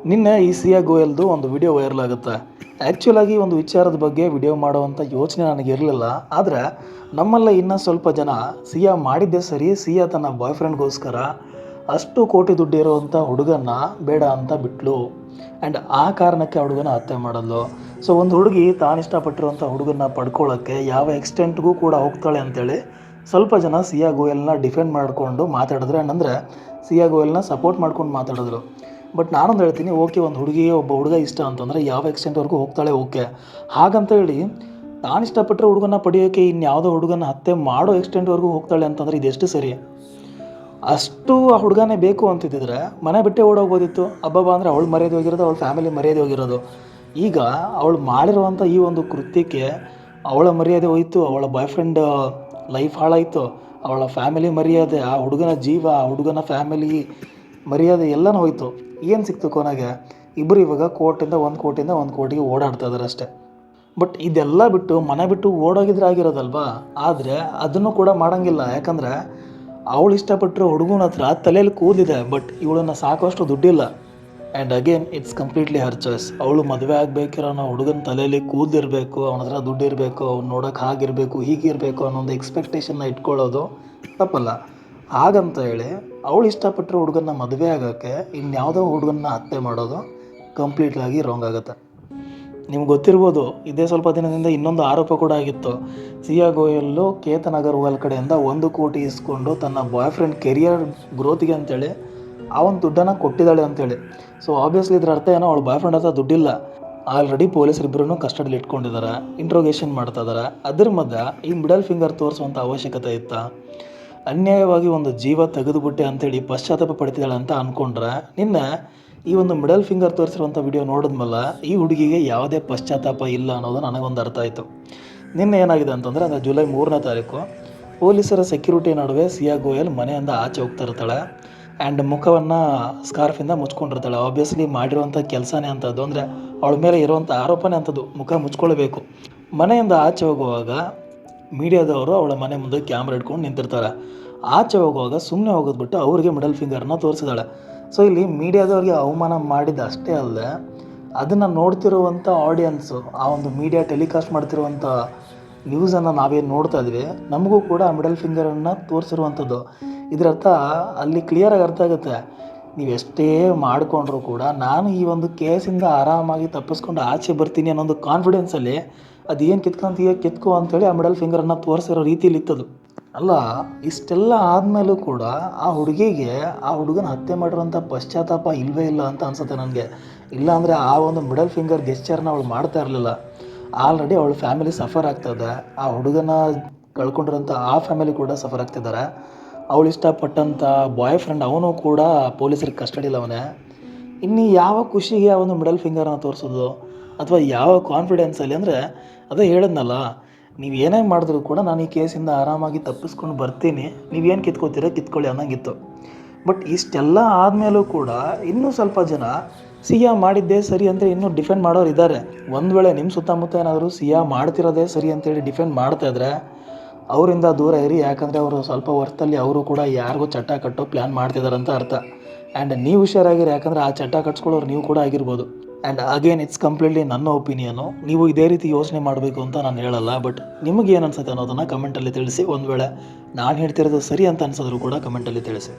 ನಿನ್ನೆ ಈ ಸಿಯಾ ಗೋಯಲ್ದು ಒಂದು ವಿಡಿಯೋ ವೈರಲ್ ಆಗುತ್ತೆ. ಆ್ಯಕ್ಚುಲಾಗಿ ಒಂದು ವಿಚಾರದ ಬಗ್ಗೆ ವಿಡಿಯೋ ಮಾಡುವಂಥ ಯೋಚನೆ ನನಗೆ ಇರಲಿಲ್ಲ. ಆದರೆ ನಮ್ಮಲ್ಲೇ ಇನ್ನೂ ಸ್ವಲ್ಪ ಜನ ಸಿಯಾ ಮಾಡಿದ್ದೇ ಸರಿ, ಸಿಯಾ ತನ್ನ ಬಾಯ್ ಫ್ರೆಂಡ್ಗೋಸ್ಕರ ಅಷ್ಟು ಕೋಟಿ ದುಡ್ಡು ಇರುವಂಥ ಹುಡುಗನ್ನ ಬೇಡ ಅಂತ ಬಿಟ್ಲು. ಆ್ಯಂಡ್ ಆ ಕಾರಣಕ್ಕೆ ಆ ಹುಡುಗನ ಹತ್ಯೆ ಮಾಡಲು. ಸೊ ಒಂದು ಹುಡುಗಿ ತಾನು ಇಷ್ಟಪಟ್ಟಿರುವಂಥ ಹುಡುಗನ್ನ ಪಡ್ಕೊಳ್ಳೋಕ್ಕೆ ಯಾವ ಎಕ್ಸ್ಟೆಂಟ್ಗೂ ಕೂಡ ಹೋಗ್ತಾಳೆ ಅಂತೇಳಿ ಸ್ವಲ್ಪ ಜನ ಸಿಯಾ ಗೋಯಲ್ನ ಡಿಫೆಂಡ್ ಮಾಡಿಕೊಂಡು ಮಾತಾಡಿದ್ರೆ, ಅಂದರೆ ಸಿಯಾ ಗೋಯಲ್ನ ಸಪೋರ್ಟ್ ಮಾಡ್ಕೊಂಡು ಮಾತಾಡಿದ್ರು. ಬಟ್ ನಾನೊಂದು ಹೇಳ್ತೀನಿ, ಓಕೆ, ಒಂದು ಹುಡುಗಿಗೆ ಒಬ್ಬ ಹುಡುಗ ಇಷ್ಟ ಅಂತಂದರೆ ಯಾವ ಎಕ್ಸ್ಟೆಂಟ್ವರೆಗೂ ಹೋಗ್ತಾಳೆ, ಓಕೆ. ಹಾಗಂತ ಹೇಳಿ ತಾನು ಇಷ್ಟಪಟ್ಟರೆ ಹುಡುಗನ ಪಡೆಯೋಕ್ಕೆ ಇನ್ಯಾವುದೋ ಹುಡುಗನ ಹತ್ಯೆ ಮಾಡೋ ಎಕ್ಸ್ಟೆಂಟ್ವರೆಗೂ ಹೋಗ್ತಾಳೆ ಅಂತಂದರೆ ಇದೆಷ್ಟು ಸರಿ? ಅಷ್ಟು ಆ ಹುಡುಗನೇ ಬೇಕು ಅಂತಿದ್ದರೆ ಮನೆ ಬಿಟ್ಟೇ ಓಡೋಗ್ಬೋದಿತ್ತು. ಹಬ್ಬ ಅಂದರೆ ಅವಳು ಮರ್ಯಾದೆ ಹೋಗಿರೋದು, ಅವಳ ಫ್ಯಾಮಿಲಿ ಮರ್ಯಾದೆ ಹೋಗಿರೋದು. ಈಗ ಅವಳು ಮಾಡಿರುವಂಥ ಈ ಒಂದು ಕೃತ್ಯಕ್ಕೆ ಅವಳ ಮರ್ಯಾದೆ ಹೋಯಿತು, ಅವಳ ಬಾಯ್ ಫ್ರೆಂಡ್ ಲೈಫ್ ಹಾಳಾಯಿತು, ಅವಳ ಫ್ಯಾಮಿಲಿ ಮರ್ಯಾದೆ, ಆ ಹುಡುಗನ ಜೀವ, ಆ ಹುಡುಗನ ಫ್ಯಾಮಿಲಿ ಮರ್ಯಾದೆ ಎಲ್ಲನೂ ಹೋಯಿತು. ಏನು ಸಿಕ್ತು ಕೊನೆಗೆ? ಇಬ್ಬರು ಇವಾಗ ಕೋರ್ಟಿಂದ ಒಂದು ಕೋಟಿಗೆ ಓಡಾಡ್ತಾ ಇದ್ದಾರೆ ಅಷ್ಟೇ. ಬಟ್ ಇದೆಲ್ಲ ಬಿಟ್ಟು ಮನೆ ಬಿಟ್ಟು ಓಡೋಗಿದ್ರೆ ಆಗಿರೋದಲ್ವಾ. ಆದರೆ ಅದನ್ನು ಕೂಡ ಮಾಡೋಂಗಿಲ್ಲ. ಯಾಕಂದರೆ ಅವಳು ಇಷ್ಟಪಟ್ಟರು ಹುಡುಗನ ಹತ್ರ ತಲೆಯಲ್ಲಿ ಕೂದಲಿದೆ, ಬಟ್ ಇವಳನ್ನು ಸಾಕಷ್ಟು ದುಡ್ಡಿಲ್ಲ. And again it's completely Har choice. ಅವಳು ಮದುವೆ ಆಗಬೇಕಿರೋ ಹುಡುಗನ ತಲೆಯಲ್ಲಿ ಕೂದಲಿರಬೇಕು, ಅವನ ಹತ್ರ ದುಡ್ಡು ಇರಬೇಕು, ಅವ್ನು ನೋಡೋಕೆ ಹಾಗಿರಬೇಕು ಹೀಗಿರಬೇಕು ಅನ್ನೋ ಒಂದು ಎಕ್ಸ್ಪೆಕ್ಟೇಷನ್ನ ಇಟ್ಕೊಳ್ಳೋದು ತಪ್ಪಲ್ಲ. ಹಾಗಂತ ಹೇಳಿ ಅವಳು ಇಷ್ಟಪಟ್ಟರು ಹುಡುಗನ್ನ ಮದುವೆ ಆಗೋಕ್ಕೆ ಇನ್ಯಾವುದೋ ಹುಡುಗನ್ನ ಹತ್ಯೆ ಮಾಡೋದು ಕಂಪ್ಲೀಟಾಗಿ ರಾಂಗ್ ಆಗುತ್ತೆ. ನಿಮ್ಗೆ ಗೊತ್ತಿರ್ಬೋದು, ಇದೇ ಸ್ವಲ್ಪ ದಿನದಿಂದ ಇನ್ನೊಂದು ಆರೋಪ ಕೂಡ ಆಗಿತ್ತು. ಸಿಯಾ ಗೋಯಲ್ಲು ಕೇತನ್ ಅಗರ್ವಾಲ್ ಕಡೆಯಿಂದ 1 ಕೋಟಿ ಇಸ್ಕೊಂಡು ತನ್ನ ಬಾಯ್ ಫ್ರೆಂಡ್ ಕೆರಿಯರ್ ಗ್ರೋತಿಗೆ ಅಂತೇಳಿ ಆ ಒಂದು ದುಡ್ಡನ್ನು ಕೊಟ್ಟಿದ್ದಾಳೆ ಅಂತೇಳಿ. ಸೊ ಆಬ್ವಿಯಸ್ಲಿ ಇದ್ರ ಅರ್ಥ ಏನೋ, ಅವಳು ಬಾಯ್ ಫ್ರೆಂಡ್ ಹತ್ರ ದುಡ್ಡಿಲ್ಲ. ಆಲ್ರೆಡಿ ಪೊಲೀಸರಿಬ್ಬರೂ ಕಸ್ಟಡಿಲಿ ಇಟ್ಕೊಂಡಿದ್ದಾರೆ, ಇಂಟ್ರೋಗೇಷನ್ ಮಾಡ್ತಾ ಇದ್ದಾರೆ. ಅದ್ರ ಮಧ್ಯೆ ಈ ಮಿಡಲ್ ಫಿಂಗರ್ ತೋರಿಸುವಂಥ ಅವಶ್ಯಕತೆ ಇತ್ತಾ? ಅನ್ಯಾಯವಾಗಿ ಒಂದು ಜೀವ ತೆಗೆದುಬಿಟ್ಟೆ ಅಂಥೇಳಿ ಪಶ್ಚಾತ್ತಾಪ ಪಡ್ತಿದ್ದಾಳೆ ಅಂತ ಅಂದ್ಕೊಂಡ್ರೆ, ನಿನ್ನೆ ಈ ಒಂದು ಮಿಡಲ್ ಫಿಂಗರ್ ತೋರಿಸಿರುವಂಥ ವಿಡಿಯೋ ನೋಡಿದ್ಮೇಲೆ ಈ ಹುಡುಗಿಗೆ ಯಾವುದೇ ಪಶ್ಚಾತ್ತಾಪ ಇಲ್ಲ ಅನ್ನೋದು ನನಗೊಂದು ಅರ್ಥ ಆಯಿತು. ನಿನ್ನೆ ಏನಾಗಿದೆ ಅಂತಂದರೆ, ಅದು ಜುಲೈ 3ನೇ ತಾರೀಕು ಪೊಲೀಸರ ಸೆಕ್ಯೂರಿಟಿ ನಡುವೆ ಸಿಯಾ ಗೋಯಲ್ ಮನೆಯಿಂದ ಆಚೆ ಹೋಗ್ತಾ ಇರ್ತಾಳೆ. ಆ್ಯಂಡ್ ಮುಖವನ್ನು ಸ್ಕಾರ್ಫಿಂದ ಮುಚ್ಕೊಂಡಿರ್ತಾಳೆ. ಆಬ್ವಿಯಸ್ಲಿ ಮಾಡಿರುವಂಥ ಕೆಲಸನೇ ಅಂಥದ್ದು, ಅಂದರೆ ಅವಳ ಮೇಲೆ ಇರುವಂಥ ಆರೋಪನೇ ಅಂಥದ್ದು, ಮುಖ ಮುಚ್ಕೊಳ್ಬೇಕು. ಮನೆಯಿಂದ ಆಚೆ ಹೋಗುವಾಗ ಮೀಡಿಯಾದವರು ಅವಳ ಮನೆ ಮುಂದೆ ಕ್ಯಾಮ್ರಾ ಇಟ್ಕೊಂಡು ನಿಂತಿರ್ತಾರೆ. ಆಚೆ ಹೋಗುವಾಗ ಸುಮ್ಮನೆ ಹೋಗೋದು ಬಿಟ್ಟು ಅವ್ರಿಗೆ ಮಿಡಲ್ ಫಿಂಗರ್ನ ತೋರಿಸಿದಾಳೆ. ಸೊ ಇಲ್ಲಿ ಮೀಡಿಯಾದವ್ರಿಗೆ ಅವಮಾನ ಮಾಡಿದ ಅಷ್ಟೇ ಅಲ್ಲದೆ, ಅದನ್ನು ನೋಡ್ತಿರುವಂಥ ಆಡಿಯನ್ಸು, ಆ ಒಂದು ಮೀಡಿಯಾ ಟೆಲಿಕಾಸ್ಟ್ ಮಾಡ್ತಿರುವಂಥ ನ್ಯೂಸನ್ನು ನಾವೇನು ನೋಡ್ತಾ ಇದ್ವಿ, ನಮಗೂ ಕೂಡ ಮಿಡಲ್ ಫಿಂಗರನ್ನು ತೋರಿಸಿರುವಂಥದ್ದು. ಇದರರ್ಥ ಅಲ್ಲಿ ಕ್ಲಿಯರಾಗಿ ಅರ್ಥ ಆಗುತ್ತೆ, ನೀವು ಎಷ್ಟೇ ಮಾಡಿಕೊಂಡ್ರೂ ಕೂಡ ನಾನು ಈ ಒಂದು ಕೇಸಿಂದ ಆರಾಮಾಗಿ ತಪ್ಪಿಸ್ಕೊಂಡು ಆಚೆ ಬರ್ತೀನಿ ಅನ್ನೋ ಒಂದು ಕಾನ್ಫಿಡೆನ್ಸಲ್ಲಿ ಅದೇನು ಕಿತ್ಕೊಂತೀಯ ಕಿತ್ಕೋ ಅಂಥೇಳಿ ಆ ಮಿಡಲ್ ಫಿಂಗರನ್ನು ತೋರಿಸಿರೋ ರೀತಿಯಲ್ಲಿ ಇತ್ತದು. ಅಲ್ಲ, ಇಷ್ಟೆಲ್ಲ ಆದಮೇಲೂ ಕೂಡ ಆ ಹುಡುಗಿಗೆ ಆ ಹುಡುಗನ ಹತ್ಯೆ ಮಾಡಿರೋಂಥ ಪಶ್ಚಾತ್ತಾಪ ಇಲ್ಲವೇ ಇಲ್ಲ ಅಂತ ಅನಿಸುತ್ತೆ ನನಗೆ. ಇಲ್ಲಾಂದರೆ ಆ ಒಂದು ಮಿಡಲ್ ಫಿಂಗರ್ ಗೆಸ್ಚರ್ನ ಅವಳು ಮಾಡ್ತಾ ಇರಲಿಲ್ಲ. ಆಲ್ರೆಡಿ ಅವಳ ಫ್ಯಾಮಿಲಿ ಸಫರ್ ಆಗ್ತದೆ, ಆ ಹುಡುಗನ ಕಳ್ಕೊಂಡಿರೋಂಥ ಆ ಫ್ಯಾಮಿಲಿ ಕೂಡ ಸಫರ್ ಆಗ್ತಿದ್ದಾರೆ. ಅವಳು ಇಷ್ಟಪಟ್ಟಂಥ ಬಾಯ್ ಫ್ರೆಂಡ್ ಅವನು ಕೂಡ ಪೊಲೀಸರಿಗೆ ಕಸ್ಟಡಿಲಿ ಅವನೇ. ಇನ್ನು ಯಾವ ಖುಷಿಗೆ ಆ ಒಂದು ಮಿಡಲ್ ಫಿಂಗರ್ನ ತೋರಿಸೋದು, ಅಥವಾ ಯಾವ ಕಾನ್ಫಿಡೆನ್ಸಲ್ಲಿ? ಅಂದರೆ ಅದೇ ಹೇಳಿದ್ನಲ್ಲ, ನೀವು ಏನೇ ಮಾಡಿದ್ರೂ ಕೂಡ ನಾನು ಈ ಕೇಸಿಂದ ಆರಾಮಾಗಿ ತಪ್ಪಿಸ್ಕೊಂಡು ಬರ್ತೀನಿ, ನೀವೇನು ಕಿತ್ಕೋತೀರ ಕಿತ್ಕೊಳ್ಳಿ ಅನ್ನೋಂಗಿತ್ತು. ಬಟ್ ಇಷ್ಟೆಲ್ಲ ಆದಮೇಲೂ ಕೂಡ ಇನ್ನೂ ಸ್ವಲ್ಪ ಜನ ಸಿಯಾ ಮಾಡಿದ್ದೇ ಸರಿ ಅಂತ ಇನ್ನೂ ಡಿಫೆಂಡ್ ಮಾಡೋರು ಇದ್ದಾರೆ. ಒಂದು ವೇಳೆ ನಿಮ್ಮ ಸುತ್ತಮುತ್ತ ಏನಾದರೂ ಸಿಯಾ ಮಾಡ್ತಿರೋದೇ ಸರಿ ಅಂತೇಳಿ ಡಿಫೆಂಡ್ ಮಾಡ್ತಾಯಿದ್ರೆ ಅವರಿಂದ ದೂರ ಇರಿ. ಯಾಕಂದರೆ ಅವರು ಸ್ವಲ್ಪ ವರ್ಷದಲ್ಲಿ ಅವರು ಕೂಡ ಯಾರಿಗೂ ಚಟ ಕಟ್ಟೋ ಪ್ಲ್ಯಾನ್ ಮಾಡ್ತಿದ್ದಾರೆ ಅಂತ ಅರ್ಥ. ಆ್ಯಂಡ್ ನೀವು ಹುಷಾರಾಗಿರಿ, ಯಾಕಂದರೆ ಆ ಚಟ ಕಟ್ಸ್ಕೊಳ್ಳೋರು ನೀವು ಕೂಡ ಆಗಿರ್ಬೋದು. ಆ್ಯಂಡ್ ಅಗೇನ್ ಇಟ್ಸ್ ಕಂಪ್ಲೀಟ್ಲಿ ನನ್ನ ಒಪಿನಿಯನು. ನೀವು ಇದೇ ರೀತಿ ಯೋಚನೆ ಮಾಡಬೇಕು ಅಂತ ನಾನು ಹೇಳಲ್ಲ. ಬಟ್ ನಿಮಗೆ ಏನು ಅನ್ಸುತ್ತೆ ಅನ್ನೋದನ್ನು ಕಮೆಂಟಲ್ಲಿ ತಿಳಿಸಿ. ಒಂದು ವೇಳೆ ನಾನು ಹೇಳ್ತಿರೋದು ಸರಿ ಅಂತ ಅನ್ಸಿದ್ರು ಕೂಡ ಕಮೆಂಟಲ್ಲಿ ತಿಳಿಸಿ.